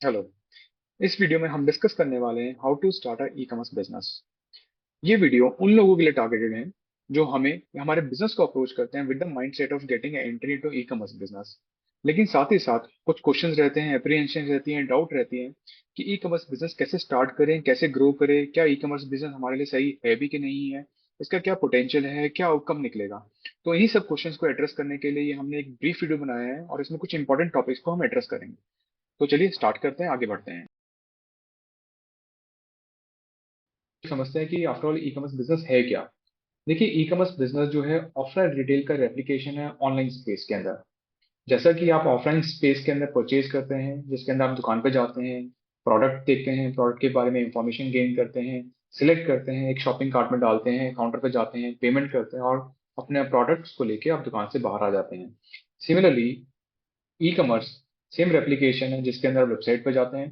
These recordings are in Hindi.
हेलो। इस वीडियो में हम डिस्कस करने वाले हैं how to start a e commerce business. ये वीडियो उन लोगों के लिए टारगेटेड है जो हमें हमारे बिजनेस को अप्रोच करते हैं with the mindset of getting entry into e commerce business. लेकिन साथ ही साथ कुछ क्वेश्चंस रहते हैं, एप्रीहेंशन रहती हैं, डाउट रहती हैं कि ई कॉमर्स बिजनेस कैसे स्टार्ट करें, कैसे ग्रो करें, क्या ई कॉमर्स बिजनेस हमारे लिए सही है भी कि नहीं है, इसका क्या पोटेंशियल है, क्या आउटकम निकलेगा। तो इन्हीं सब क्वेश्चंस को एड्रेस करने के लिए हमने एक ब्रीफ वीडियो बनाया है और इसमें कुछ इंपॉर्टेंट टॉपिक्स को हम एड्रेस करेंगे। तो चलिए स्टार्ट करते हैं, आगे बढ़ते हैं। समझते हैं कि आफ्टरऑल ई कॉमर्स बिजनेस है क्या। देखिए, ई कॉमर्स बिजनेस जो है ऑफलाइन रिटेल का रेप्लिकेशन है ऑनलाइन स्पेस के अंदर। जैसा कि आप ऑफलाइन स्पेस के अंदर परचेज करते हैं, जिसके अंदर आप दुकान पर जाते हैं, प्रोडक्ट देखते हैं, प्रोडक्ट के बारे में इंफॉर्मेशन गेन करते हैं, सिलेक्ट करते हैं, एक शॉपिंग कार्ट में डालते हैं, काउंटर पर जाते हैं, पेमेंट करते हैं और अपने प्रोडक्ट्स को लेके आप दुकान से बाहर आ जाते हैं। Similarly e commerce same replication है, जिसके अंदर वेबसाइट पर जाते हैं,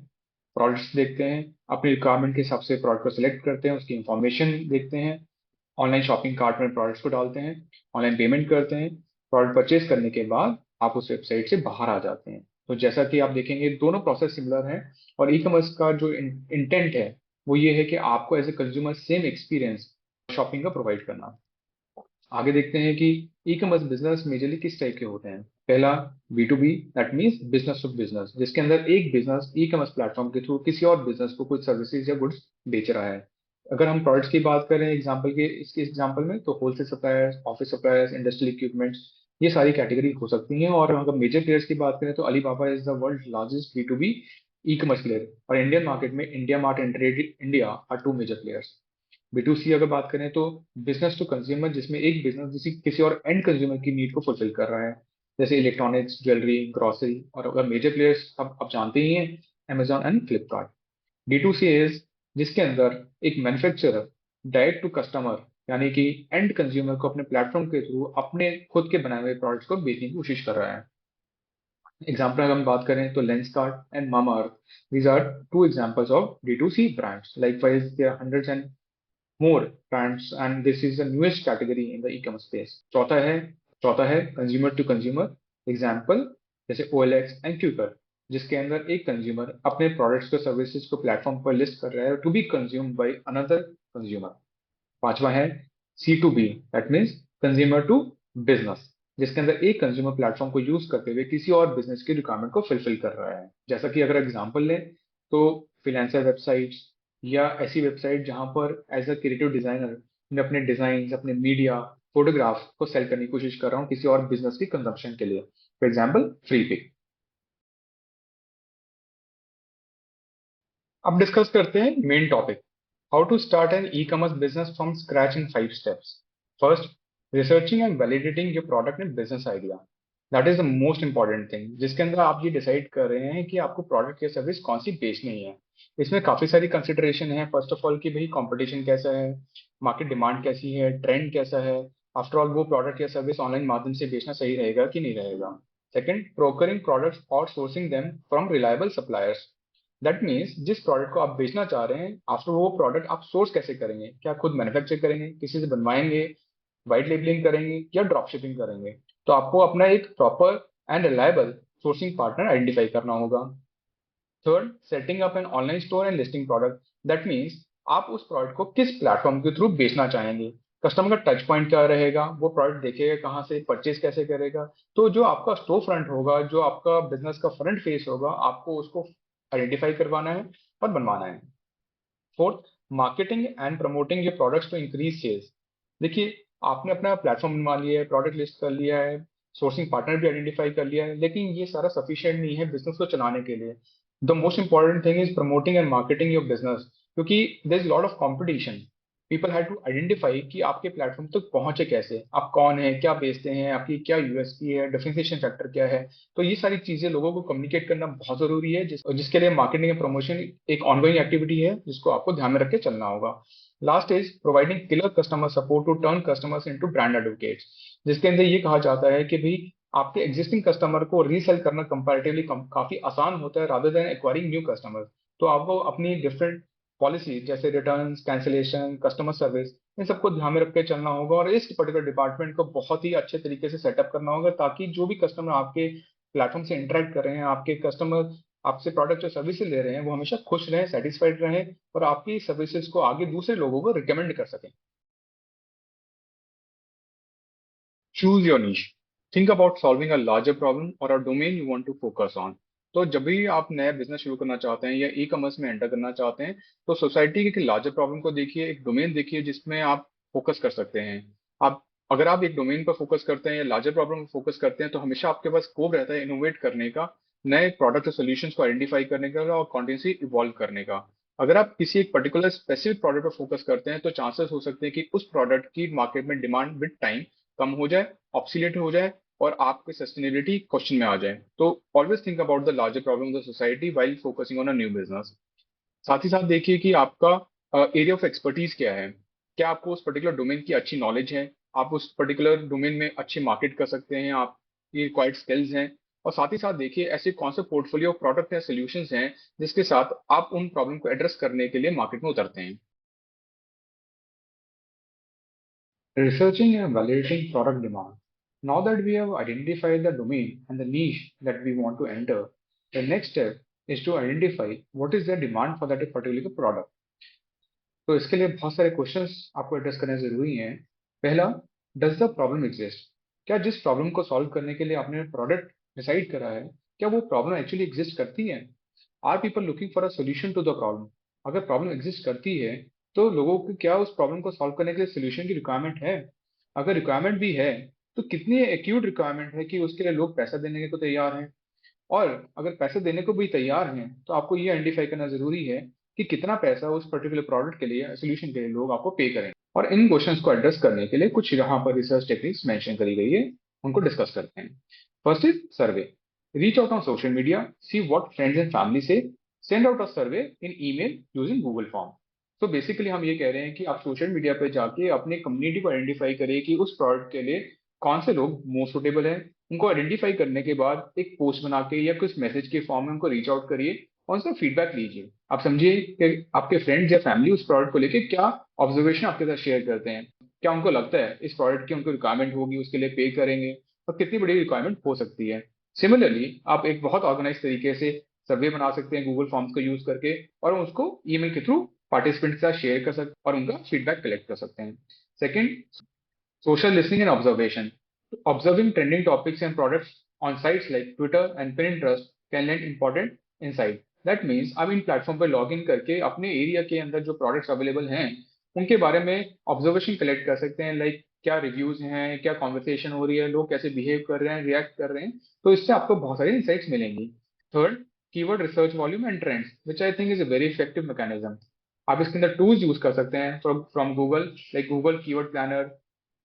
प्रोडक्ट्स देखते हैं, अपनी रिक्वायरमेंट के हिसाब से प्रोडक्ट को सिलेक्ट करते हैं, उसकी इंफॉर्मेशन देखते हैं, ऑनलाइन शॉपिंग कार्ट में प्रोडक्ट्स को डालते हैं, ऑनलाइन पेमेंट करते हैं, प्रोडक्ट परचेज करने के बाद आप उस वेबसाइट से बाहर आ जाते हैं। तो जैसा कि आप देखेंगे दोनों प्रोसेस सिमिलर हैं और ई कॉमर्स का जो इंटेंट है वो ये है कि आपको as a consumer same experience shopping का प्रोवाइड करना। आगे देखते हैं कि ई कॉमर्स बिजनेस मेजरली किस टाइप के होते हैं। पहला, B to B, that means business to business, जिसके अंदर एक बिजनेस ई कॉमर्स प्लेटफॉर्म के थ्रू किसी और बिजनेस को कुछ सर्विसेज या गुड्स बेच रहा है। अगर हम प्रोडक्ट्स की बात करें एग्जांपल के इसके एग्जांपल में, तो wholesale suppliers, office suppliers, industrial equipments, ये सारी कैटेगरी हो सकती हैं। और अगर मेजर प्लेयर्स की बात करें तो Alibaba is the world largest B to B e commerce player और इंडियन मार्केट में India Mart and Trade India are two major players. B to C अगर बात करें तो बिजनेस टू कंज्यूमर, जिसमें एक बिजनेस किसी और एंड कंज्यूमर की नीड को फुलफिल कर रहा है, जैसे इलेक्ट्रॉनिक्स, ज्वेलरी, ग्रोसरी। और अगर मेजर प्लेयर्स अब जानते ही हैं, Amazon and Flipkart. D to C is जिसके अंदर एक मैन्युफैक्चरर डायरेक्ट टू कस्टमर, यानी कि एंड कंज्यूमर को अपने प्लेटफॉर्म के थ्रू अपने खुद के बनाए हुए प्रोडक्ट्स को बेचने की कोशिश कर रहा है। एग्जाम्पल अगर हम बात करें तो Lenskart and mama earth, these are two examples of D2C brands. Likewise, there are hundreds and more brands and this is the newest category in the e-commerce space. चौथा है कंज्यूमर टू कंज्यूमर। एग्जाम्पल जैसे OLX एंड क्यूकर, जिसके अंदर एक कंज्यूमर अपने प्रोडक्ट्स को, सर्विसेज को प्लेटफॉर्म पर लिस्ट कर रहा है to be consume by another consumer. पांचवा है C2B, that means consumer to business, जिसके अंदर एक कंज्यूमर प्लेटफॉर्म को यूज करते हुए किसी और बिजनेस की रिक्वायरमेंट को फुलफिल कर रहा है। जैसा कि अगर एग्जांपल लें तो फ्रीलांसर वेबसाइट्स या ऐसी वेबसाइट जहां पर एज अ क्रिएटिव डिजाइनर मैं अपने डिजाइन, अपने मीडिया, फोटोग्राफ को सेल करने की कोशिश कर रहा हूँ किसी और बिजनेस की कंजम्पशन के लिए। For example Freepik. अब डिस्कस करते हैं main topic, how to start an e commerce business from scratch in 5 steps. First, researching and validating your product and business idea. That is the most important thing, जिसके अंदर आप ये डिसाइड कर रहे हैं कि आपको प्रोडक्ट या सर्विस कौन सी बेचनी है। इसमें काफी सारी कंसिडरेशन है। फर्स्ट ऑफ ऑल कि भाई कंपटीशन कैसा है, मार्केट डिमांड कैसी है, ट्रेंड कैसा है, आफ्टर ऑल वो प्रोडक्ट या सर्विस ऑनलाइन माध्यम से बेचना सही रहेगा कि नहीं रहेगा। सेकंड, प्रोकरिंग प्रोडक्ट्स और sourcing them from reliable suppliers. That means जिस प्रोडक्ट को आप बेचना चाह रहे हैं, आफ्टर वो प्रोडक्ट आप सोर्स कैसे करेंगे, क्या खुद मैन्युफैक्चर करेंगे, किसी से बनवाएंगे, वाइट लेबलिंग करेंगे या ड्रॉप शिपिंग करेंगे। तो आपको अपना एक proper and reliable sourcing partner identify करना होगा। Third, setting up an online store and listing product. That means आप उस प्रोडक्ट को किस प्लेटफॉर्म के थ्रू बेचना चाहेंगे, कस्टमर का टच पॉइंट क्या रहेगा, वो प्रोडक्ट देखेगा कहाँ से, परचेज कैसे करेगा। तो जो आपका स्टोर फ्रंट होगा, जो आपका बिजनेस का फ्रंट फेस होगा, आपको उसको आइडेंटिफाई करवाना है और बनवाना है। Fourth, marketing and promoting your products to increase sales. देखिए, आपने अपना प्लेटफॉर्म बनवा लिया है, प्रोडक्ट लिस्ट कर लिया है, सोर्सिंग पार्टनर भी आइडेंटिफाई कर लिया है, लेकिन ये सारा सफिशिएंट नहीं है बिजनेस को चलाने के लिए। The most important thing is promoting and marketing your business, क्योंकि there is lot of competition. People have to identify कि आपके प्लेटफॉर्म तक पहुंचे कैसे, आप कौन है, क्या बेचते हैं, आपकी क्या यूएसपी है, डिफरेंशिएशन फैक्टर क्या है। तो ये सारी चीजें लोगों को कम्युनिकेट करना बहुत जरूरी है, जिसके लिए मार्केटिंग एंड प्रमोशन एक ऑनगोइंग एक्टिविटी है, जिसको आपको ध्यान में रख के चलना होगा। Last is providing killer customer support to turn customers into brand advocates, जिसके अंदर ये कहा जाता है कि भाई आपके एग्जिस्टिंग कस्टमर को रीसेल करना कंपैरेटिवली काफी आसान होता है rather than acquiring new customer. तो आपको अपनी डिफरेंट पॉलिसी जैसे रिटर्न, कैंसिलेशन, कस्टमर सर्विस, इन सबको ध्यान में रख के चलना होगा और इस पर्टिकुलर डिपार्टमेंट को बहुत ही अच्छे तरीके से सेटअप करना होगा, ताकि जो भी कस्टमर आपके प्लेटफॉर्म से इंटरेक्ट कर रहे हैं, आपके कस्टमर आपसे प्रोडक्ट और सर्विसेज ले रहे हैं वो हमेशा खुश रहें, सेटिस्फाइड रहें और आपकी सर्विसेज को आगे दूसरे लोगों को रिकमेंड कर सकें। Choose your niche. Think about solving a larger problem और a domain you want to focus on. तो जब भी आप नया बिजनेस शुरू करना चाहते हैं या ई कॉमर्स में एंटर करना चाहते हैं, तो सोसाइटी की लार्जर प्रॉब्लम को देखिए, एक डोमेन देखिए जिसमें आप फोकस कर सकते हैं। आप अगर आप एक डोमेन पर फोकस करते हैं या लार्जर प्रॉब्लम पर फोकस करते हैं, तो हमेशा आपके पास स्कोप रहता है इनोवेट करने का, नए प्रोडक्ट और सोल्यूशंस को आइडेंटिफाई करने का और कॉन्टिन्यूसली इवॉल्व करने का। अगर आप किसी एक पर्टिकुलर स्पेसिफिक प्रोडक्ट पर फोकस करते हैं, तो चांसेस हो सकते हैं कि उस प्रोडक्ट की मार्केट में डिमांड विद टाइम कम हो जाए, ऑब्सोलीट हो जाए और आपकी सस्टेनेबिलिटी क्वेश्चन में आ जाए। तो always think about the larger problem of the society while focusing on a new business. साथ ही साथ देखिए कि आपका एरिया ऑफ एक्सपर्टीज क्या है। क्या आपको उस पर्टिकुलर डोमेन की अच्छी नॉलेज है, आप उस पर्टिकुलर डोमेन में अच्छी मार्केट कर सकते हैं, आपकी रिक्वायर्ड स्किल्स हैं। और साथ ही साथ देखिए ऐसे कौन से पोर्टफोलियो प्रोडक्ट या सोल्यूशंस हैं जिसके साथ आप उन प्रॉब्लम को एड्रेस करने के लिए मार्केट में उतरते हैं। Researching and validating product demand. Now that we have identified the domain and the niche that we want to enter, the next step is to identify what is the demand for that particular product. तो इसके लिए बहुत सारे क्वेश्चंस आपको एड्रेस करने जरूरी हैं। पहला, डज द प्रॉब्लम एग्जिस्ट? क्या जिस प्रॉब्लम को सॉल्व करने के लिए आपने प्रोडक्ट डिसाइड करा है, क्या वो प्रॉब्लम एक्चुअली एग्जिस्ट करती है? Are people looking for a solution to the problem? अगर प्रॉब्लम एग्जिस्ट करती है, तो लोगों को क्या उस प्रॉब्लम को सॉल्व करने के लिए सोल्यूशन की रिक्वायरमेंट है? अगर रिक्वायरमेंट भी है, तो कितनी एक्यूट रिक्वायरमेंट है कि उसके लिए लोग पैसा देने को तैयार हैं? और अगर पैसे देने को भी तैयार हैं, तो आपको ये आइडेंटिफाई करना जरूरी है कि कितना पैसा उस पर्टिकुलर प्रोडक्ट के लिए, सोल्यूशन के लिए लोग आपको पे करें। और इन क्वेश्चंस को एड्रेस करने के लिए कुछ यहाँ पर रिसर्च टेक्निक्स मेंशन करी गई है, उनको डिस्कस करते हैं। First is survey. Reach out on social media, see what friends and family से, send out a survey in email using Google form. तो बेसिकली हम ये कह रहे हैं कि आप सोशल मीडिया पे जाके अपने कम्युनिटी को आइडेंटिफाई करिए कि उस प्रोडक्ट के लिए कौन से लोग मोस्ट सुटेबल हैं। उनको आइडेंटिफाई करने के बाद एक पोस्ट बना के या कुछ मैसेज के फॉर्म में उनको रीच आउट करिए और उनका फीडबैक लीजिए। आप समझिए कि आपके फ्रेंड्स या फैमिली उस प्रोडक्ट को लेके क्या ऑब्जर्वेशन आपके साथ शेयर करते हैं, क्या उनको लगता है इस प्रोडक्ट की उनको रिक्वायरमेंट होगी, उसके लिए पे करेंगे और कितनी बड़ी रिक्वायरमेंट हो सकती है। सिमिलरली आप एक बहुत ऑर्गेनाइज तरीके से सर्वे बना सकते हैं गूगल फॉर्म्स को यूज करके, और उसको ईमेल के थ्रू पार्टिसिपेंट के साथ शेयर कर सकते हैं और उनका फीडबैक कलेक्ट कर सकते हैं। Second, social listening and observation. Observing trending topics and products on sites like Twitter and Pinterest can lend important insight. That means आप इन प्लेटफॉर्म पर लॉग इन करके अपने एरिया के अंदर जो प्रोडक्ट्स अवेलेबल हैं उनके बारे में ऑब्जर्वेशन कलेक्ट कर सकते हैं, लाइक क्या रिव्यूज हैं, क्या कॉन्वर्सेशन हो रही है, लोग कैसे बिहेव कर रहे हैं, रिएक्ट कर रहे हैं। तो इससे आपको बहुत सारी इंसाइट्स मिलेंगी। Third, keyword research volume and trends, which I think is a very effective mechanism. आप इसके अंदर टूल्स यूज कर सकते हैं from Google, like Google keyword planner.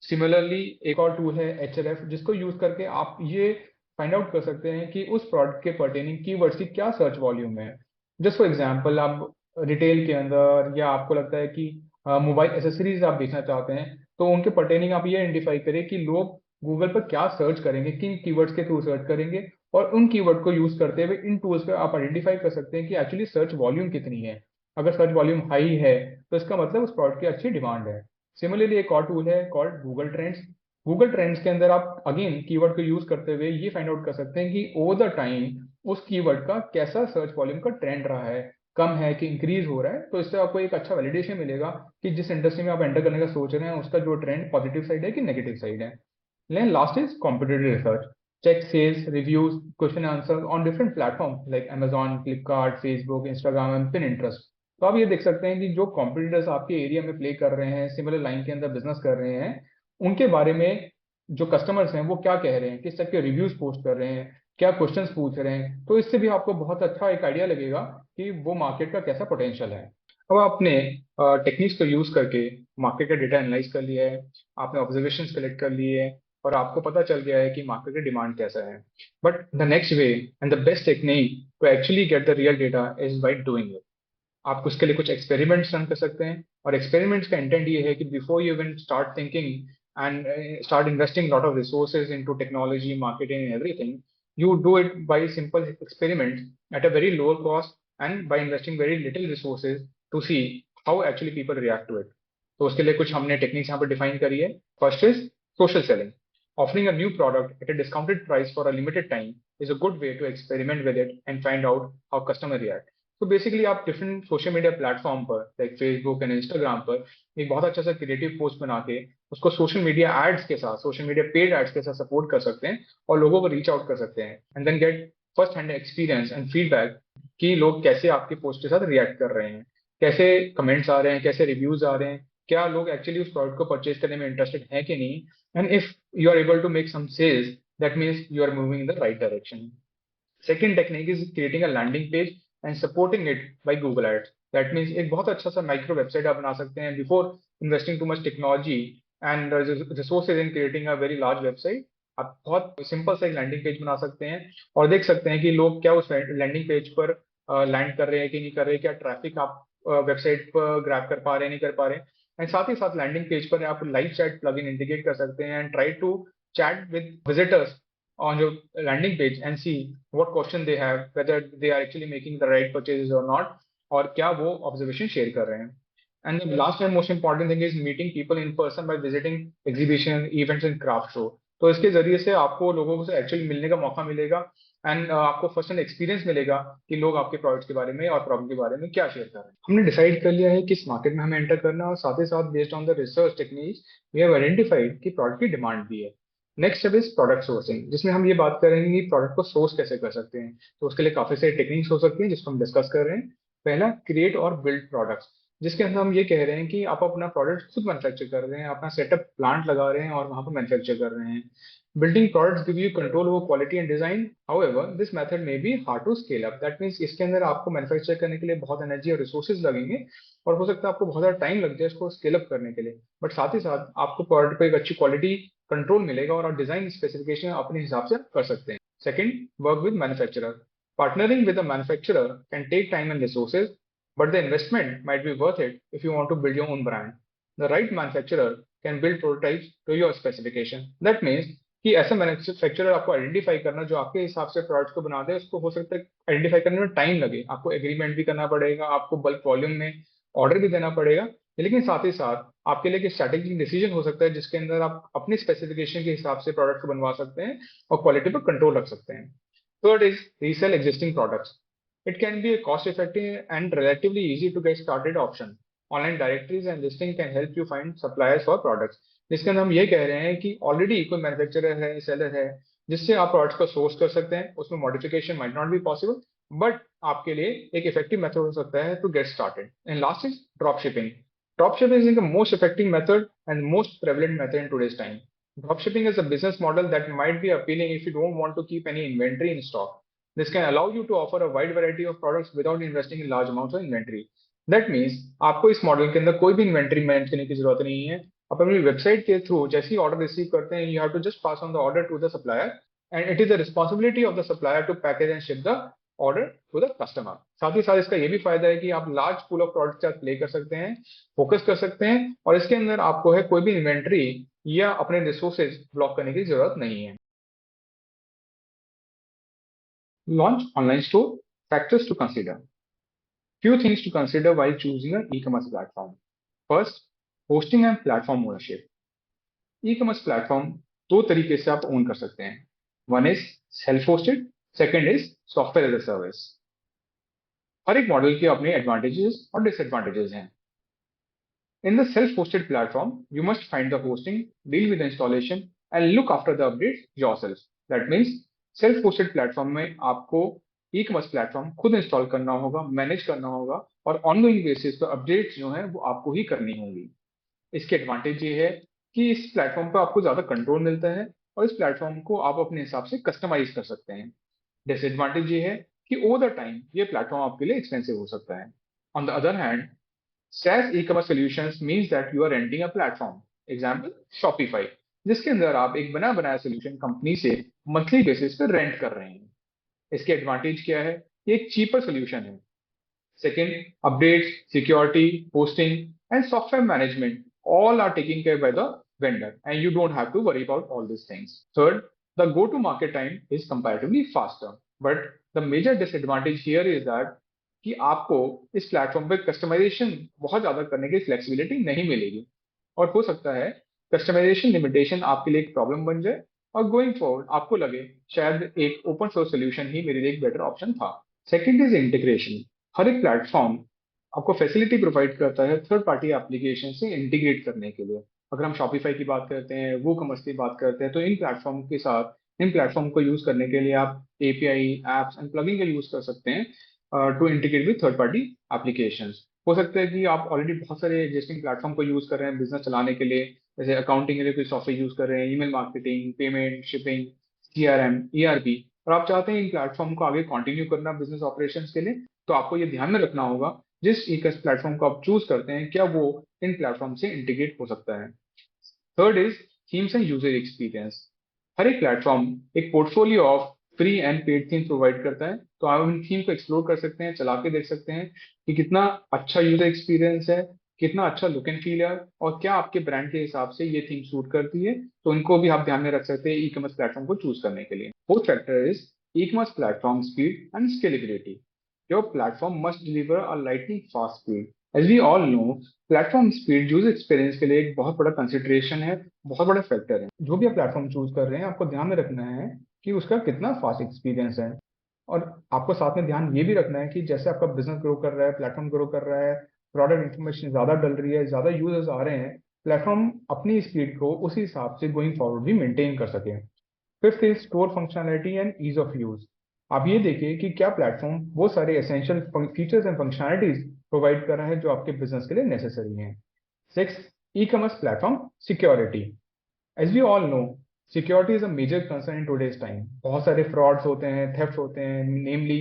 Similarly एक और टूल है HLF, जिसको यूज करके आप ये फाइंड आउट कर सकते हैं कि उस प्रोडक्ट के पर्टेनिंग कीवर्ड्स की क्या सर्च वॉल्यूम है। जस्ट फॉर एग्जांपल, आप रिटेल के अंदर या आपको लगता है कि मोबाइल एसेसरीज आप बेचना चाहते हैं, तो उनके पर्टेनिंग आप ये आइडेंटिफाई करें कि लोग गूगल पर क्या सर्च करेंगे, किन कीवर्ड्स के थ्रू सर्च करेंगे, और उन कीवर्ड को यूज करते हुए इन टूल्स पे आप आइडेंटिफाई कर सकते हैं कि एक्चुअली सर्च वॉल्यूम कितनी है। अगर सर्च वॉल्यूम हाई है, तो इसका मतलब उस प्रोडक्ट की अच्छी डिमांड है। सिमिलरली एक और टूल है called Google trends. Google trends के अंदर आप अगेन कीवर्ड को यूज करते हुए ये फाइंड आउट कर सकते हैं कि ओवर द टाइम उस कीवर्ड का कैसा सर्च वॉल्यूम का ट्रेंड रहा है, कम है कि इंक्रीज हो रहा है। तो इससे आपको एक अच्छा वैलिडेशन मिलेगा कि जिस इंडस्ट्री में आप एंटर करने का सोच रहे हैं उसका जो ट्रेंड पॉजिटिव साइड है कि नेगेटिव साइड है। Then last is competitive research. Check sales, reviews, question answers on different platforms like Amazon, Flipkart, Facebook, Instagram and Pinterest. तो आप ये देख सकते हैं कि जो कॉम्पिटिटर्स आपके एरिया में प्ले कर रहे हैं, सिमिलर लाइन के अंदर बिजनेस कर रहे हैं, उनके बारे में जो कस्टमर्स हैं वो क्या कह रहे हैं, किस टाइप के रिव्यूज पोस्ट कर रहे हैं, क्या क्वेश्चंस पूछ रहे हैं। तो इससे भी आपको बहुत अच्छा एक आइडिया लगेगा कि वो मार्केट का कैसा पोटेंशियल है। अब आपने टेक्निक्स को यूज करके मार्केट का डेटा एनालाइज कर लिया है, आपने ऑब्जर्वेशन कलेक्ट कर लिए है और आपको पता चल गया है कि मार्केट का डिमांड कैसा है। But the next way and the best technique to actually get the real data is by doing it. आप उसके लिए कुछ एक्सपेरिमेंट्स रन कर सकते हैं, और एक्सपेरिमेंट्स का इंटेंट ये है कि before you even start thinking and start investing lot of resources into technology, marketing and everything, you do it by simple experiment at a very lower cost and by investing very little resources to see how actually people react to it. तो उसके लिए कुछ हमने टेक्निक्स यहाँ पर डिफाइन करी है। First is social selling. Offering a new product at a discounted price for a limited time is a good way to experiment with it and find out how customer react. तो बेसिकली आप डिफरेंट सोशल मीडिया प्लेटफॉर्म पर लाइक फेसबुक एंड इंस्टाग्राम पर एक बहुत अच्छा सा क्रिएटिव पोस्ट बना के उसको सोशल मीडिया एड्स के साथ, सोशल मीडिया पेड एड्स के साथ सपोर्ट कर सकते हैं और लोगों को रीच आउट कर सकते हैं and then get first hand experience and feedback कि लोग कैसे आपके पोस्ट के साथ रिएक्ट कर रहे हैं, कैसे कमेंट्स आ रहे हैं, कैसे रिव्यूज आ रहे हैं, क्या लोग एक्चुअली उस प्रोडक्ट को परचेज करने में इंटरेस्टेड है कि नहीं. And if you are able to make some sales, that means you are moving in the right direction. Second technique is creating a landing page and supporting it by Google Ads. That means एक बहुत अच्छा सा माइक्रो वेबसाइट आप बना सकते हैं before investing too much technology and resources in creating a very large website. आप बहुत सिंपल सा एक लैंडिंग पेज बना सकते हैं और देख सकते हैं कि लोग क्या उस लैंडिंग पेज पर लैंड कर रहे हैं कि नहीं कर रहे हैं, क्या ट्रैफिक आप वेबसाइट पर ग्रैब कर पा रहे हैं नहीं कर पा रहे हैं. एंड साथ ही साथ लैंडिंग पेज पर आप लाइव चैट प्लगइन इंटीग्रेट कर सकते हैं and try to chat with visitors on your landing page and see what question they have, whether they are actually making the right purchases or not, और क्या वो observation share कर रहे हैं. And the last and most important thing is meeting people in person by visiting exhibition, events and craft show. तो इसके जरिए से आपको लोगों से एक्चुअली मिलने का मौका मिलेगा एंड आपको फर्स्ट हैंड एक्सपीरियंस मिलेगा कि लोग आपके प्रोडक्ट्स के बारे में और प्रॉब्लम के बारे में क्या शेयर कर रहे हैं. हमने डिसाइड कर लिया है किस मार्केट में हमें एंटर करना है और साथ ही साथ based on the research techniques we have identified कि प्रोडक्ट की डिमांड भी है. Next step is product sourcing, जिसमें हम ये बात करेंगे कि प्रोडक्ट को सोर्स कैसे कर सकते हैं. तो उसके लिए काफी सारी टेक्निक्स हो सकती हैं जिसको हम डिस्कस कर रहे हैं. पहला, क्रिएट और बिल्ड प्रोडक्ट्स, जिसके अंदर हम ये कह रहे हैं कि आप अपना प्रोडक्ट खुद मैन्युफैक्चर कर रहे हैं, अपना सेटअप प्लांट लगा रहे हैं और वहां पर मैन्युफैक्चर कर रहे हैं. Building products give you control over quality and design. However this method may be hard to scale up. That means इसके अंदर आपको मैन्युफैक्चर करने के लिए बहुत एनर्जी और रिसोर्सेज लगेंगे और हो सकता है आपको बहुत ज्यादा टाइम लग जाए इसको स्केल अप करने के लिए. बट साथ ही साथ आपको प्रोडक्ट पे एक अच्छी क्वालिटी कंट्रोल मिलेगा और आप डिजाइन स्पेसिफिकेशन अपने हिसाब से कर सकते हैं. Second, work with manufacturer. Partnering with a manufacturer can take time and resources, but the investment might be worth it if you want to build your own brand. The right manufacturer can build prototypes to your specification. That means कि ऐसा मैन्युफैक्चरर आपको आइडेंटिफाई करना जो आपके हिसाब से प्रोडक्ट को बना दे. उसको हो सकता है आइडेंटिफाई करने में टाइम लगे, आपको एग्रीमेंट भी करना पड़ेगा, आपको बल्क वॉल्यूम में ऑर्डर भी देना पड़ेगा, लेकिन साथ ही साथ आपके लिए एक स्ट्रैटेजिक डिसीजन हो सकता है जिसके अंदर आप अपनी स्पेसिफिकेशन के हिसाब से प्रोडक्ट को बनवा सकते हैं और क्वालिटी पर कंट्रोल रख सकते हैं. Third is resell existing products. It can be a cost-effective and relatively easy to get started option. Online directories and listing can help you find suppliers for products. जिसके अंदर हम ये कह रहे हैं कि ऑलरेडी कोई मैन्युफैक्चरर है, सेलर है, जिससे आप प्रोडक्ट्स को सोर्स कर सकते हैं. उसमें modification might not be possible, but आपके लिए एक इफेक्टिव मेथड हो सकता है to get started. And last is drop shipping. Drop shipping is the most effective method and most prevalent method in today's time. Dropshipping is a business model that might be appealing if you don't want to keep any inventory in stock. This can allow you to offer a wide variety of products without investing in large amounts of inventory. That means आपको इस मॉडल के अंदर कोई भी इन्वेंट्री मैनेज करने की जरूरत नहीं है. आप अपनी वेबसाइट के थ्रू जैसे ही ऑर्डर रिसीव करते हैं, you have to just pass on the order to the supplier and it is the responsibility of the supplier to package and ship the order to the customer. साथ ही साथ इसका ये भी फायदा है कि आप लार्ज पूल ऑफ प्रोडक्ट के साथ प्ले कर सकते हैं, फोकस कर सकते हैं और इसके अंदर आपको है कोई भी इन्वेंट्री या अपने रिसोर्सेज ब्लॉक करने की जरूरत नहीं है. Launch online store. Factors to consider. Few things to consider while choosing an e-commerce platform. First, hosting and platform ownership. E-commerce platform दो तरीके से आप ओन कर सकते हैं. One is self-hosted, second is software as a service. हर एक मॉडल के अपने एडवांटेजेस और डिसएडवांटेजेस हैं. In the self-hosted platform, you must find the hosting, deal with the installation, and look after the updates yourself. That means self-hosted platform में आपको ई-कॉमर्स प्लेटफॉर्म खुद इंस्टॉल करना होगा, मैनेज करना होगा और ऑनगोइंग बेसिस पर अपडेट्स जो हैं वो आपको ही करनी होंगी. इसके एडवांटेज ये है कि इस प्लेटफॉर्म पर आपको ज्यादा कंट्रोल मिलता है और इस प्लेटफॉर्म को आप अपने हिसाब से कस्टमाइज कर सकते हैं. डिसएडवांटेज ये है कि ओवर द टाइम ये प्लेटफॉर्म आपके लिए एक्सपेंसिव हो सकता है. On the other hand, SaaS e-commerce solutions means that you are renting a platform. Example, Shopify, जिसके अंदर आप एक बना बनाया सोल्यूशन कंपनी से मंथली बेसिस पर रेंट कर रहे हैं. इसके एडवांटेज क्या है? ये एक चीपर सोल्यूशन है. Second, updates, security, hosting and software management all are taken care by the vendor and you don't have to worry about all these things. Third, the go to market time is comparatively faster, but the major disadvantage here is that कि आपको इस प्लेटफॉर्म पे कस्टमाइजेशन बहुत ज्यादा करने की फ्लेक्सिबिलिटी नहीं मिलेगी और हो सकता है कस्टमाइजेशन लिमिटेशन आपके लिए एक प्रॉब्लम बन जाए और गोइंग फॉरवर्ड आपको लगे शायद एक ओपन सोर्स सोल्यूशन ही मेरे लिए एक बेटर ऑप्शन था। Second is integration. हर एक प्लेटफॉर्म आपको फैसिलिटी प्रोवाइड करता है थर्ड पार्टी एप्लीकेशन से इंटीग्रेट करने के लिए। अगर हम शॉपिफाई की बात करते हैं, वो कॉमर्स की बात करते हैं, तो इन प्लेटफॉर्म के साथ इन प्लेटफॉर्म को यूज करने के लिए आप एपीआई, एप्स एंड प्लगइन का यूज कर सकते हैं to integrate with third party applications. हो सकता है कि आप ऑलरेडी बहुत सारे एग्जिस्टिंग प्लेटफॉर्म को यूज कर रहे हैं बिजनेस चलाने के लिए, जैसे अकाउंटिंग के लिए कोई सॉफ्टवेयर यूज कर रहे हैं, email marketing, payment, shipping, CRM, ERP, और आप चाहते हैं इन प्लेटफॉर्म को आगे कंटिन्यू करना बिजनेस ऑपरेशंस के लिए, तो आपको ये ध्यान में रखना होगा जिस ई प्लेटफॉर्म को आप चूज करते हैं क्या वो इन प्लेटफॉर्म से इंटीग्रेट हो सकता है। Third is themes and user experience. हर एक प्लेटफॉर्म एक portfolio of free and paid theme provide करता है, तो आप इन थीम को एक्सप्लोर कर सकते हैं, चला के देख सकते हैं कि कितना अच्छा यूजर एक्सपीरियंस है, कितना अच्छा लुक एंड फील है, और क्या आपके ब्रांड के हिसाब से ये थीम सूट करती है। तो इनको भी आप ध्यान में रख सकते हैं ई कॉमर्स प्लेटफॉर्म को चूज करने के लिए। Fourth factor is e commerce platform speed and scalability. Your platform must deliver a lightning fast speed. As we all know, platform speed user experience के लिए एक बहुत बड़ा कंसिडरेशन है, बहुत बड़ा फैक्टर है। जो भी आप प्लेटफॉर्म चूज कर रहे हैं आपको ध्यान में रखना है कि उसका कितना फास्ट एक्सपीरियंस है। और आपको साथ में ध्यान ये भी रखना है कि जैसे आपका बिजनेस ग्रो कर रहा है, प्लेटफॉर्म ग्रो कर रहा है, प्रोडक्ट इन्फॉर्मेशन ज्यादा डल रही है, ज्यादा यूजर्स आ रहे हैं, प्लेटफॉर्म अपनी स्पीड को उसी हिसाब से गोइंग फॉरवर्ड भी मेंटेन कर सके। Fifth is store functionality and ease of use. आप ये देखिए कि क्या प्लेटफॉर्म वो सारे essential features and functionalities provide कर रहा है जो आपके बिजनेस के लिए नेसेसरी हैं। Six, e commerce platform security. As we all know, security is a major concern in today's time. बहुत सारे फ्रॉड्स होते हैं, थेफ्ट होते हैं, namely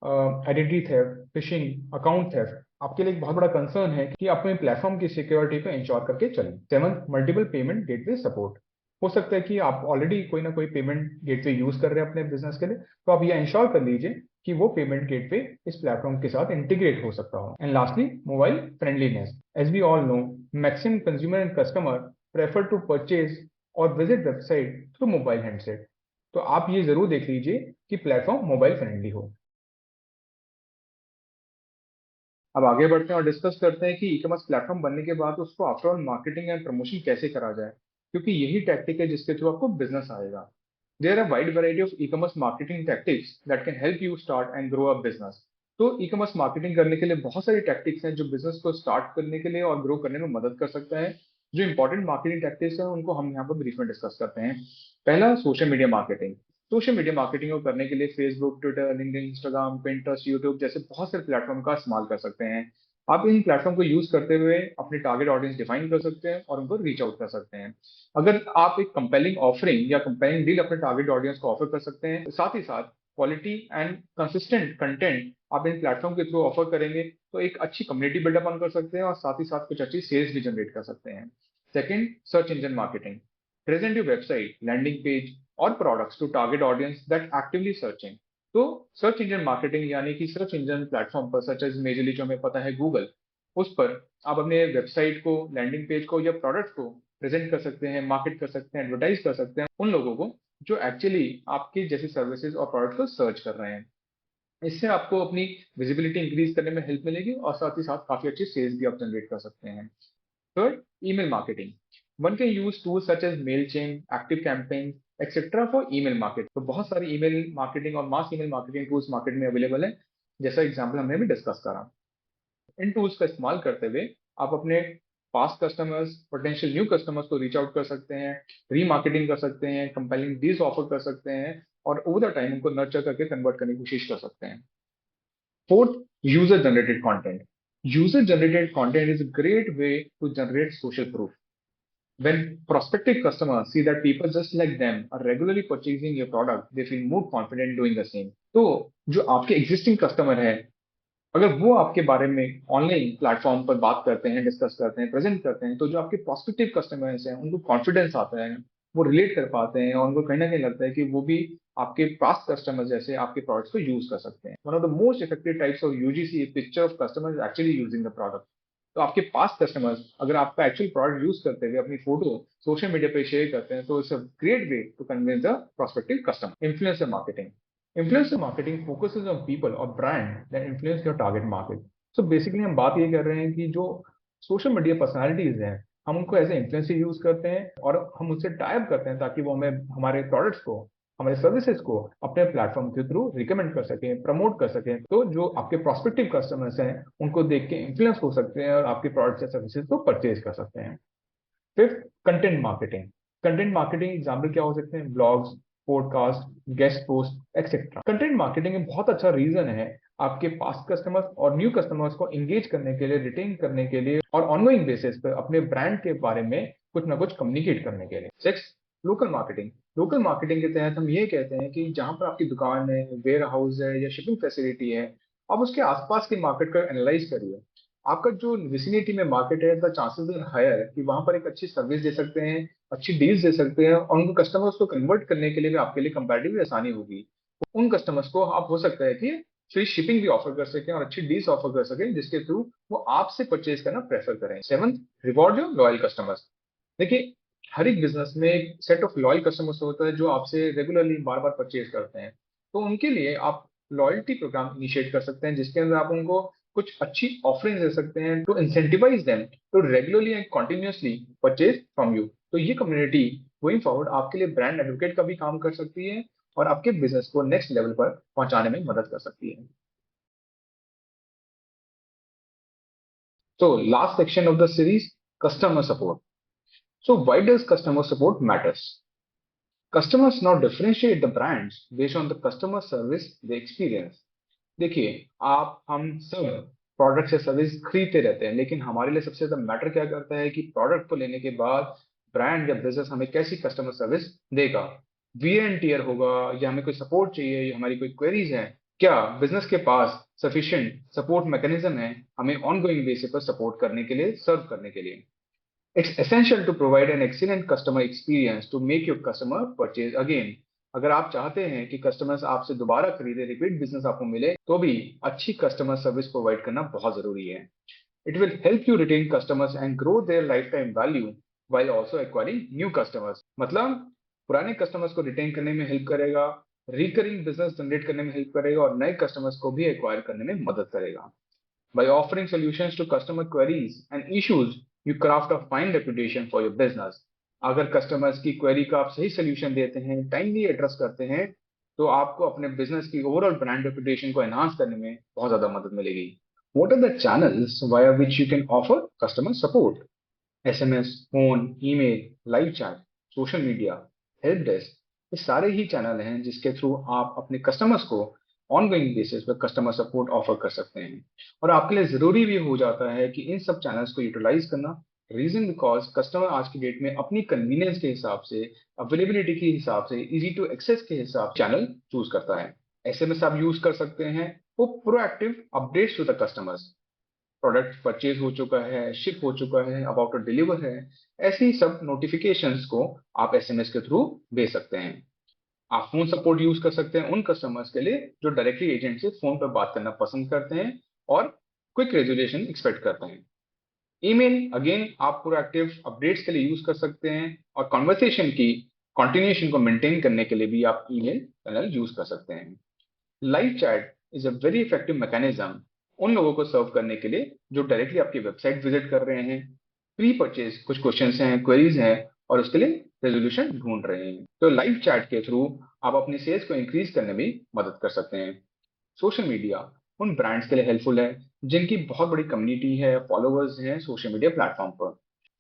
identity theft, phishing, account theft. आपके लिए एक बहुत बड़ा कंसर्न है कि अपने प्लेटफॉर्म की सिक्योरिटी को इंश्योर करके चलें। Seventh, multiple payment gateway support. हो सकता है कि आप ऑलरेडी कोई ना कोई पेमेंट गेटवे यूज कर रहे हैं अपने बिजनेस के लिए, तो आप ये इंश्योर कर लीजिए कि वो पेमेंट गेटवे इस प्लेटफॉर्म के साथ इंटीग्रेट हो सकता हो। And lastly, mobile friendliness. As we all know, maximum consumer and customer prefer to purchase और visit website through mobile handset. तो आप ये जरूर देख लीजिए कि प्लेटफॉर्म मोबाइल फ्रेंडली हो। अब आगे बढ़ते हैं और डिस्कस करते हैं कि ई कॉमर्स प्लेटफॉर्म बनने के बाद उसको आफ्टरऑल मार्केटिंग एंड प्रमोशन कैसे करा जाए, क्योंकि यही टैक्टिक है जिसके थ्रू आपको बिजनेस आएगा। There are wide variety of e commerce marketing tactics that can help you start and grow a business. तो ई कॉमर्स मार्केटिंग करने के लिए बहुत सारी टैक्टिक्स हैं जो बिजनेस को स्टार्ट करने के लिए और ग्रो करने में मदद कर सकता है। जो इंपॉर्टेंट मार्केटिंग टैक्टिक्स हैं उनको हम यहाँ पर ब्रीफ में डिस्कस करते हैं। पहला, social media marketing. Social media marketing को करने के लिए Facebook, Twitter, LinkedIn, Instagram, Pinterest, YouTube जैसे बहुत सारे प्लेटफॉर्म का इस्तेमाल कर सकते हैं। आप इन प्लेटफॉर्म को यूज करते हुए अपने टारगेट ऑडियंस डिफाइन कर सकते हैं और उनको रीच आउट कर सकते हैं। अगर आप एक कंपेलिंग ऑफरिंग या कंपेलिंग डील अपने टारगेट ऑडियंस को ऑफर कर सकते हैं, साथ ही साथ क्वालिटी एंड कंसिस्टेंट कंटेंट आप इन प्लेटफॉर्म के थ्रू ऑफर करेंगे, तो एक अच्छी कम्युनिटी बिल्डअप ऑन कर सकते हैं और साथ ही साथ कुछ अच्छी सेल्स भी जनरेट कर सकते हैं। Second, search engine marketing. Present your website, landing page और products to target audience that actively searching. तो सर्च इंजन मार्केटिंग यानी कि सर्च इंजन प्लेटफॉर्म पर, सच एज मेजरली जो हमें पता है गूगल, उस पर आप अपने वेबसाइट को, लैंडिंग पेज को या प्रोडक्ट को प्रेजेंट कर सकते हैं, मार्केट कर सकते हैं, एडवर्टाइज कर सकते हैं उन लोगों को जो एक्चुअली आपकी जैसी सर्विसेज और प्रोडक्ट को सर्च कर रहे हैं। इससे आपको अपनी विजिबिलिटी इंक्रीज करने में हेल्प मिलेगी और साथ ही साथ काफी अच्छी सेल्स भी आप जनरेट कर सकते हैं। Third, email marketing. One can use tools such as MailChimp, ActiveCampaign, etc. for email marketing. तो बहुत सारी ईमेल मार्केटिंग और mass email marketing tools market में अवेलेबल है, जैसा एग्जांपल हमने भी डिस्कस करा। इन टूल्स का इस्तेमाल करते हुए आप अपने past customers, potential new customers को रीच आउट कर सकते हैं, रीमार्केटिंग कर सकते हैं, कंपेलिंग डील्स ऑफर कर सकते हैं और ओवर द टाइम उनको नर्चर करके कन्वर्ट करने की कोशिश कर सकते हैं। Fourth, user generated content. User generated content is a great way to generate social proof. When prospective customers see that people just like them are regularly purchasing your product, they feel more confident doing the same. तो जो आपके एग्जिस्टिंग कस्टमर है, अगर वो आपके बारे में ऑनलाइन प्लेटफॉर्म पर बात करते हैं, डिस्कस करते हैं, प्रेजेंट करते हैं, तो जो आपके प्रोस्पेक्टिव कस्टमर्स हैं उनको कॉन्फिडेंस आता है, वो रिलेट कर पाते हैं और उनको कहीं ना कहीं लगता है कि वो भी आपके पास्ट कस्टमर जैसे आपके प्रोडक्ट्स को यूज कर सकते हैं। One of the most effective types of UGC picture of customers actually using the product. तो आपके पास्ट कस्टमर्स अगर आपका एक्चुअल प्रोडक्ट यूज करते हुए अपनी फोटो सोशल मीडिया पे शेयर करते हैं, तो it's a great way to convince the prospective customer. Influencer marketing. Influencer marketing focuses on people or brand that influence your target market. So basically हम बात ये कर रहे हैं कि जो सोशल मीडिया पर्सनालिटीज हैं हम उनको एज ए इन्फ्लुएंसर यूज करते हैं और हम उनसे टाइप करते हैं ताकि वो हमें हमारे प्रोडक्ट्स को, हमारे सर्विसेज को अपने प्लेटफॉर्म के थ्रू रिकमेंड कर सकें, प्रमोट कर सकें। तो जो आपके प्रोस्पेक्टिव कस्टमर्स हैं उनको देख के इन्फ्लुएंस हो सकते हैं और आपके प्रोडक्ट्स या सर्विसेज को परचेज कर सकते हैं। Fifth, content marketing. Content marketing example क्या हो सकते हैं? Blogs, podcast, guest post etcetera. Content marketing एक बहुत अच्छा रीजन है आपके पास्ट कस्टमर्स और न्यू कस्टमर्स को एंगेज करने के लिए, रिटेन करने के लिए और ऑनगोइंग बेसिस पे अपने ब्रांड के बारे में कुछ ना कुछ कम्युनिकेट करने के लिए। Six, local marketing. Local marketing के तहत हम ये कहते हैं कि जहां पर आपकी दुकान है, वेयर हाउस है या शिपिंग फैसिलिटी है, आप उसके आसपास के मार्केट को एनालाइज करिए। आपका जो विसिनिटी में मार्केट है, द चांसेस आर हायर कि वहां पर एक अच्छी सर्विस दे सकते हैं, अच्छी डील्स दे सकते हैं और उनको कस्टमर्स को कन्वर्ट करने के लिए भी आपके लिए कंपैरेटिवली आसानी होगी। उन कस्टमर्स को आप हो सकता है कि फ्री शिपिंग भी ऑफर कर सकें और अच्छी डील्स ऑफर कर सकें जिसके थ्रू वो आपसे परचेज करना प्रेफर करें। Seventh, reward your loyal customers. देखिए, हर एक बिजनेस में एक सेट ऑफ लॉयल कस्टमर्स होता है जो आपसे रेगुलरली बार बार परचेज करते हैं। तो उनके लिए आप लॉयल्टी प्रोग्राम इनिशिएट कर सकते हैं जिसके अंदर आप उनको कुछ अच्छी ऑफरिंग दे सकते हैं to incentivise them to regularly and continuously purchase from you. तो ये कम्युनिटी गोइंग फॉरवर्ड आपके लिए ब्रांड एडवोकेट का भी काम कर सकती है और आपके बिजनेस को नेक्स्ट लेवल पर पहुंचाने में मदद कर सकती है। So last section of the series, customer support. So why does customer support matters? Customers now differentiate the brands based on the customer service they experience. देखिए, आप हम सब प्रोडक्ट या सर्विस खरीदते रहते हैं लेकिन हमारे लिए सबसे ज्यादा मैटर क्या करता है कि प्रोडक्ट को लेने के बाद ब्रांड या बिजनेस हमें कैसी कस्टमर सर्विस देगा। वीआर एंड टीयर होगा या हमें कोई सपोर्ट चाहिए या हमारी कोई क्वेरीज है, क्या बिजनेस के पास सफिशिएंट सपोर्ट मैकेनिज्म है हमें ऑनगोइंग बेसिस पर सपोर्ट करने के लिए, सर्व करने के लिए। It's essential to provide an excellent customer experience to make your customer purchase again. अगर आप चाहते हैं कि कस्टमर्स आपसे दोबारा खरीदे, रिपीट बिजनेस आपको मिले, तो भी अच्छी कस्टमर सर्विस प्रोवाइड करना बहुत जरूरी है। It will help you retain customers and grow their life time value while also acquiring new customers. मतलब पुराने कस्टमर्स को रिटेन करने में हेल्प करेगा, रिकरिंग बिजनेस जनरेट करने में हेल्प करेगा और नए कस्टमर्स को भी एक्वायर करने में मदद करेगा। By offering solutions to customer queries and issues, you craft a fine reputation for your business. अगर कस्टमर्स की क्वेरी का आप सही सोल्यूशन देते हैं, टाइमली एड्रेस करते हैं, तो आपको अपने बिजनेस की ओवरऑल ब्रांड रेपुटेशन को एनहांस करने में बहुत ज्यादा मदद मिलेगी। What are the channels via which you can offer customer support? SMS, phone, email, live chat, social media, help desk, ये सारे ही चैनल हैं जिसके थ्रू आप अपने कस्टमर्स को ऑनगोइंग बेसिस पर कस्टमर सपोर्ट ऑफर कर सकते हैं। और आपके लिए जरूरी भी हो जाता है कि इन सब चैनल्स को यूटिलाइज करना। रीजन बिकॉज कस्टमर आज की डेट में अपनी कन्वीनियंस के हिसाब से, अवेलेबिलिटी के हिसाब से, इजी टू एक्सेस के हिसाब चैनल चूज करता है। एसएमएस आप यूज कर सकते हैं वो proactive updates to the customers, product purchase हो चुका है, शिप हो चुका है, अबाउट टू डिलीवर है, ऐसी सब नोटिफिकेशंस को आप एसएमएस के थ्रू भेज सकते हैं। आप फोन सपोर्ट यूज कर सकते हैं उन कस्टमर्स के लिए जो डायरेक्टली एजेंट से फोन पर बात करना पसंद करते हैं और क्विक रेजोल्यूशन एक्सपेक्ट करते हैं। ईमेल अगेन आप प्रोएक्टिव अपडेट्स के लिए यूज कर सकते हैं और कॉन्वर्सेशन की कंटिन्यूएशन को मेंटेन करने के लिए भी आप ईमेल चैनल यूज कर सकते हैं। Live chat is a very effective mechanism उन लोगों को सर्व करने के लिए जो डायरेक्टली आपकी वेबसाइट विजिट कर रहे हैं, प्री परचेज कुछ क्वेश्चंस हैं, क्वेरीज हैं और उसके लिए रेजोल्यूशन ढूंढ रहे हैं। तो लाइव चैट के थ्रू आप अपनी सेल्स को इंक्रीज करने में मदद कर सकते हैं। सोशल मीडिया उन ब्रांड्स के लिए हेल्पफुल है जिनकी बहुत बड़ी कम्युनिटी है, फॉलोअर्स हैं सोशल मीडिया प्लेटफॉर्म पर।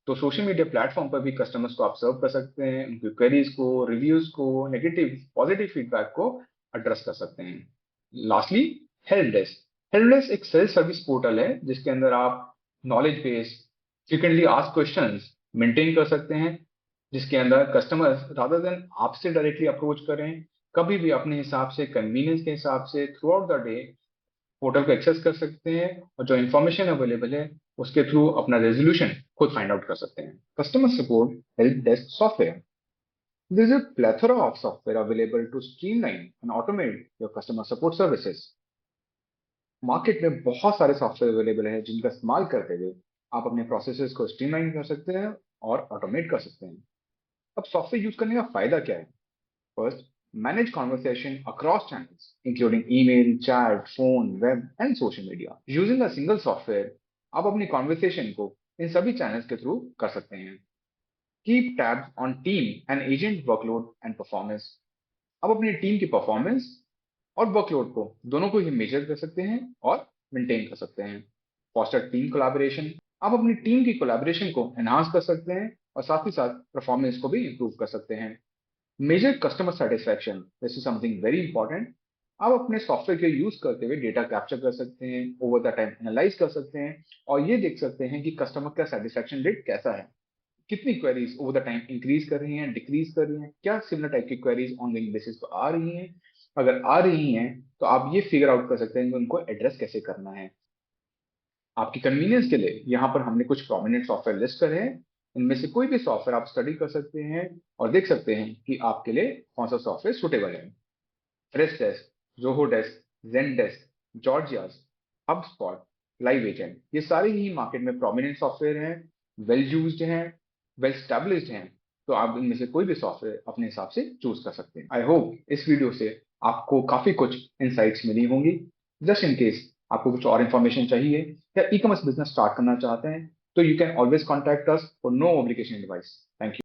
तो सोशल मीडिया प्लेटफॉर्म पर भी कस्टमर्स को आप सर्व कर सकते हैं, उनकी क्वेरीज को, रिव्यूज को, नेगेटिव पॉजिटिव फीडबैक को एड्रेस कर सकते हैं। Lastly, help desk. Help desk एक सेल्फ सर्विस पोर्टल है जिसके अंदर आप knowledge base, frequently asked questions maintain कर सकते हैं, जिसके अंदर कस्टमर्स रादर देन आपसे डायरेक्टली अप्रोच करें, कभी भी अपने हिसाब से, कन्वीनियंस के हिसाब से through out the day portal को एक्सेस कर सकते हैं और जो इन्फॉर्मेशन अवेलेबल है उसके थ्रू अपना रेजोल्यूशन खुद फाइंड आउट कर सकते हैं। Customer support help desk software. There is a plethora of software available to streamline and automate your customer support services. Market में बहुत सारे सॉफ्टवेयर अवेलेबल हैं जिनका इस्तेमाल करते हुए आप अपने प्रोसेसेस को स्ट्रीमलाइन कर सकते हैं और ऑटोमेट कर सकते हैं। अब सॉफ्टवेयर यूज करने का फायदा क्या है? First, manage conversation across channels, including email, chat, phone, web, and social media. Using a single software, आप अपनी conversation को इन सभी चैनल्स के थ्रू कर सकते हैं। Keep tabs on team and agent workload and performance. आप अपनी टीम की परफॉर्मेंस और वर्कलोड को दोनों को ही मेजर कर सकते हैं और मेंटेन कर सकते हैं। Foster team collaboration. आप अपनी टीम की कोलैबोरेशन को एनहांस कर सकते हैं और साथ ही साथ परफॉर्मेंस को भी इंप्रूव कर सकते हैं। Measure customer satisfaction, this is something very important. आप अपने सॉफ्टवेयर के यूज करते हुए डेटा कैप्चर कर सकते हैं, ओवर द टाइम एनालाइज कर सकते हैं और ये देख सकते हैं कि कस्टमर का सेटिस्फैक्शन रेट कैसा है, कितनी queries over the time increase कर रही हैं, डिक्रीज कर रही हैं, क्या सिमिलर टाइप की क्वेरीज ऑनलाइन बेसिस पर आ रही हैं। अगर आ रही हैं तो आप ये फिगर आउट कर सकते हैं कि उनको एड्रेस कैसे करना है। आपकी कन्वीनियंस के लिए यहाँ पर हमने कुछ प्रोमिनेंट सॉफ्टवेयर लिस्ट करे हैं। इनमें से कोई भी सॉफ्टवेयर आप स्टडी कर सकते हैं और देख सकते हैं कि आपके लिए कौन सा सॉफ्टवेयर सुटेबल है। फ्रेशडेस्क, ज़ोहोडेस्क, ज़ेनडेस्क, जॉर्जियास, हबस्पॉट, लाइव एजेंट, ये सारे ही मार्केट में प्रोमिनेंट सॉफ्टवेयर हैं, वेल यूज्ड हैं, वेल स्टैब्लिश्ड हैं। तो आप इनमें से कोई भी सॉफ्टवेयर अपने हिसाब से चूज कर सकते हैं। आई होप इस वीडियो से आपको काफी कुछ इंसाइट्स मिली होंगी। जस्ट इन केस आपको कुछ और इन्फॉर्मेशन चाहिए या ई कॉमर्स बिजनेस स्टार्ट करना चाहते हैं तो you can always contact us for no obligation advice. Thank you.